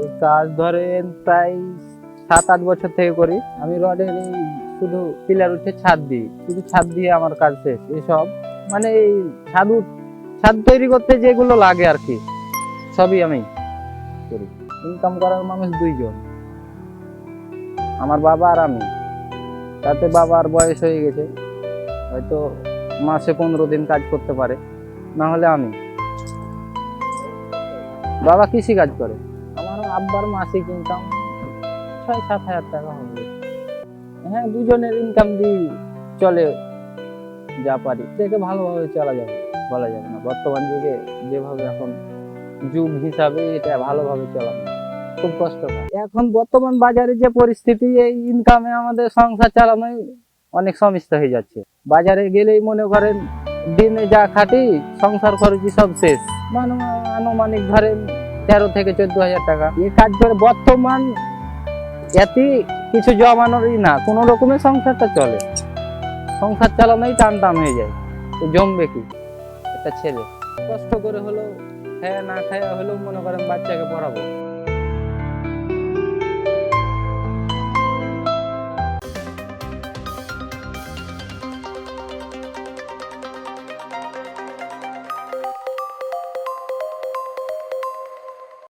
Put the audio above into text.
এই কাজ ধরেন প্রায় 7-8 বছর থেকে করি। আমি রডের এই শুধু পিলার উঠে ছাদ দিই, শুধু ছাদ দিয়ে আমার কাজ শেষ। এসব মানে এই ছাদ তৈরি করতে যেগুলো লাগে আর কি, সবই আমি করি। ইনকাম করার মানুষ দুইজন, আমার বাবা আর আমি। তাতে বাবার বয়স হয়ে গেছে, হয়তো মাসে 15 দিন কাজ করতে পারে, না হলে আমি। বাবা কৃষি কাজ করে। আমার আব্বার মাসিক ইনকাম 6-7 হাজার টাকা হবে। হ্যাঁ, দুজনের ইনকাম দিয়ে চলে যা পারি। থেকে ভালোভাবে চলা যাবে বলা যাবে না। বর্তমান যুগে যেভাবে এখন যুগ হিসাবে এটা ভালোভাবে চালানো খুব কষ্টকর। এখন বর্তমান বাজারে যে পরিস্থিতি, এই ইনকামে আমাদের সংসার চালানোই অনেক সমস্যা হয়ে যাচ্ছে। বাজারে গেলেই মনে করেন দিনে যা খাটি সংসার খরচই সব শেষ। আনুমানিক ধরেন 13 থেকে 14 হাজার টাকা। এই কাজ করে বর্তমান এতে কিছু জমানোরই না, কোনো রকমে সংসারটা চলে। সংসার চালানোই টান হয়ে যায়। তো জমবে কি একটা ছেলে? কষ্ট করে হলেও খায়া না খায়া হলেও মনে করেন বাচ্চাকে পড়াবো।